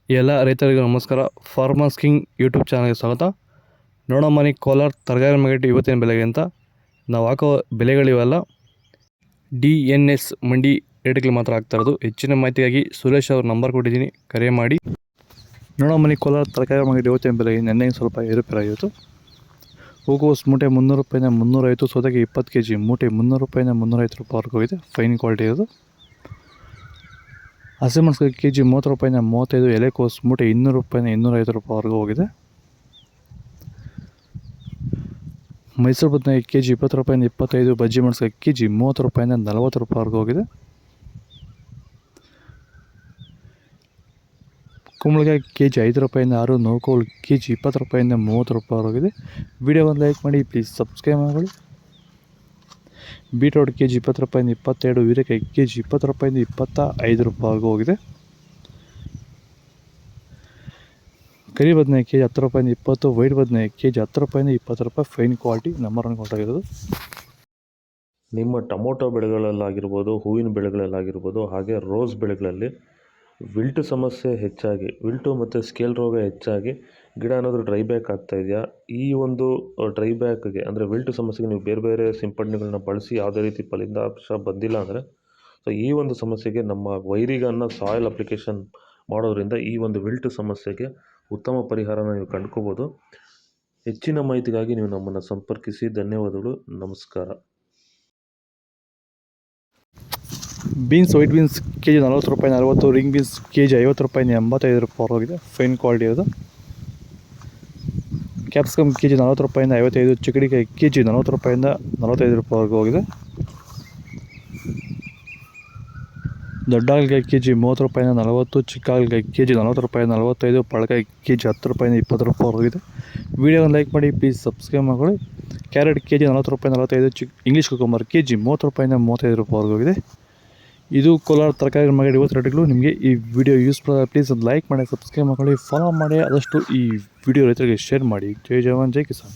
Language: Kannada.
ಎಲ್ಲ ರೈತರಿಗೂ ನಮಸ್ಕಾರ. ಫಾರ್ಮರ್ಸ್ ಕಿಂಗ್ ಯೂಟ್ಯೂಬ್ ಚಾನಲ್ಗೆ ಸ್ವಾಗತ. ನೋಡೋ ಮನೆ ಕೋಲಾರ ತರಕಾರಿ ಮಾರ್ಕೆಟ್ ಇವತ್ತಿನ ಬೆಲೆಗೆ ಅಂತ ನಾವು ಹಾಕೋ ಬೆಲೆಗಳಿವೆಲ್ಲ DNS ಮಂಡಿ ರೇಟ್ಗಳು ಮಾತ್ರ ಆಗ್ತಾ ಇರೋದು. ಹೆಚ್ಚಿನ ಮಾಹಿತಿಗಾಗಿ ಸುರೇಶ್ ಅವ್ರ ನಂಬರ್ ಕೊಟ್ಟಿದ್ದೀನಿ, ಕರೆ ಮಾಡಿ. ನೋಡೋ ಮನೆ ಕೋಲಾರ ತರಕಾರಿ ಮಾರ್ಕೆಟ್ ಇವತ್ತಿನ ಬೆಲೆಗೆ ನೆನ್ನೆ ಸ್ವಲ್ಪ ಏರುಪೇರಾಗಿತ್ತು. ಹೂಕೋಸು ಮೂಟೆ 300 ರೂಪಾಯಿಂದ 350, ಸೌತೆಗೆ 20 kg ಮೂಟೆ 300 ರೂಪಾಯಿಂದ 350 ರೂಪಾಯಿವರೆಗೂ ಹೋಗಿದೆ. ಫೈನ್ ಕ್ವಾಲಿಟಿ ಇರೋದು. ಹಸಿಮೆಣಸಿನಕಾಯಿ kg 30 ರೂಪಾಯಿಂದ 35, ಎಲೆಕೋಸು ಮೂಟೆ 200 ರೂಪಾಯಿಂದ 250 ರೂಪಾಯಿವರೆಗೂ ಹೋಗಿದೆ. ಮೈಸೂರು ಬದನೆಕಾಯಿ kg 20 ರೂಪಾಯಿಂದ 25, ಬಜ್ಜಿ ಮೆಣಸಿನಕಾಯಿ kg 30 ರೂಪಾಯಿಂದ 40 ರೂಪಾಯಿವರೆಗೂ ಹೋಗಿದೆ. ಕುಂಬಳಕಾಯಿ kg 5 ರೂಪಾಯಿಂದ 6, ನೋಕೋಲು kg 20 ರೂಪಾಯಿಂದ 30 ರೂಪಾಯಿವರೆಗೂ ಹೋಗಿದೆ. ವಿಡಿಯೋವನ್ನು ಲೈಕ್ ಮಾಡಿ, ಪ್ಲೀಸ್ ಸಬ್ಸ್ಕ್ರೈಬ್ ಮಾಡಿ. ಬೀಟ್ರೋಟ್ kg 20 ರೂಪಾಯಿಂದ 22, ಹೀರೆಕಾಯಿ kg 20 ರೂಪಾಯಿಂದ 25 ರೂಪಾಯಿವರೆಗೂ ಹೋಗಿದೆ. ಕರಿ ಬದನೆಕಾಯಿ kg 10 ರೂಪಾಯಿಂದ 20, ವೈಟ್ ಬದನೆಕಾಯಿ kg 10 ರೂಪಾಯಿಂದ 20 ರೂಪಾಯಿ. Fine quality number 1 ಕೊಟ್ಟಾಗಿರೋದು. ನಿಮ್ಮ ಟೊಮೊಟೊ ಬೆಳೆಗಳಲ್ಲಾಗಿರ್ಬೋದು, ಹೂವಿನ ಬೆಳೆಗಳಲ್ಲಾಗಿರ್ಬೋದು, ಹಾಗೆ ರೋಸ್ ಬೆಳೆಗಳಲ್ಲಿ ವಿಲ್ಟು ಸಮಸ್ಯೆ ಹೆಚ್ಚಾಗಿ, ವಿಲ್ಟು ಮತ್ತು ಸ್ಕೇಲ್ ರೋಗ ಹೆಚ್ಚಾಗಿ ಗಿಡ ಏನಾದರೂ ಡ್ರೈ ಬ್ಯಾಕ್ ಆಗ್ತಾಯಿದೆಯಾ? ಈ ಒಂದು ಡ್ರೈ ಬ್ಯಾಕ್ಗೆ ಅಂದರೆ ವಿಲ್ಟು ಸಮಸ್ಯೆಗೆ ನೀವು ಬೇರೆ ಬೇರೆ ಸಿಂಪಡಣೆಗಳನ್ನ ಬಳಸಿ ಯಾವುದೇ ರೀತಿ ಫಲಿತಾಂಶ ಬಂದಿಲ್ಲ ಅಂದರೆ, ಸೊ ಈ ಒಂದು ಸಮಸ್ಯೆಗೆ ನಮ್ಮ ವೈರಿಗನ್ನ ಸಾಯಿಲ್ ಅಪ್ಲಿಕೇಶನ್ ಮಾಡೋದ್ರಿಂದ ಈ ಒಂದು ವಿಲ್ಟು ಸಮಸ್ಯೆಗೆ ಉತ್ತಮ ಪರಿಹಾರನ ನೀವು ಕಂಡ್ಕೋಬೋದು. ಹೆಚ್ಚಿನ ಮಾಹಿತಿಗಾಗಿ ನೀವು ನಮ್ಮನ್ನು ಸಂಪರ್ಕಿಸಿ. ಧನ್ಯವಾದಗಳು, ನಮಸ್ಕಾರ. ಬೀನ್ಸ್, ವೈಟ್ ಬೀನ್ಸ್ kg 40 ರೂಪಾಯಿಂದ 60, ರಿಂಗ್ ಬೀನ್ಸ್ kg 50 ರೂಪಾಯಿಂದ 85 ರೂಪಾಯಿ ಹೋಗಿದೆ. ಫೈನ್ ಕ್ವಾಲಿಟಿ ಇರೋದು. ಕ್ಯಾಪ್ಸಿಕಮ್ kg 40 ರೂಪಾಯಿಂದ 55, ಚಿಕ್ಕಡಿಕಾಯಿ kg 40 ರೂಪಾಯಿಂದ 45 ರೂಪಾಯಿವರೆಗೂ ಹೋಗಿದೆ. ದೊಡ್ಡ ಹಾಗಲಕಾಯಿ kg 30 ರೂಪಾಯಿಂದ 40, ಚಿಕ್ಕ ಹಾಗಲಕಾಯಿ kg 40 ರೂಪಾಯಿಂದ 45, ಪಳಕಾಯಿ kg 10 ರೂಪಾಯಿಂದ 20 ರೂಪಾಯಿ ಹೋಗಿದೆ. ವಿಡಿಯೋವನ್ನು ಲೈಕ್ ಮಾಡಿ, ಪ್ಲೀಸ್ ಸಬ್ಸ್ಕ್ರೈಬ್ ಮಾಡಿ. ಕ್ಯಾರೆಟ್ kg 40 ರೂಪಾಯಿಂದ 45, ಇಂಗ್ಲೀಷ್ ಕುಕುಂಬರ್ kg 30 ರೂಪಾಯಿಂದ 35 ರೂಪಾಯಿವರೆಗೂ ಹೋಗಿದೆ. ಇದು ಕೋಲಾರ ತರಕಾರಿ ಮಾರ್ಕೆಟ್ ಇವತ್ತು ರೇಟ್ಗಳು. ನಿಮಗೆ ಈ ವಿಡಿಯೋ ಯೂಸ್ಫುಲ್ ಆದರೆ ಪ್ಲೀಸ್ ಒಂದು ಲೈಕ್ ಮಾಡಿ, ಸಬ್ಸ್ಕ್ರೈಬ್ ಮಾಡಿ, ಫಾಲೋ ಮಾಡಿ. ಆದಷ್ಟು ಈ ವಿಡಿಯೋ ರೈತರಿಗೆ ಶೇರ್ ಮಾಡಿ. ಜೈ ಜವಾನ್, ಜೈ ಕಿಸಾನ್.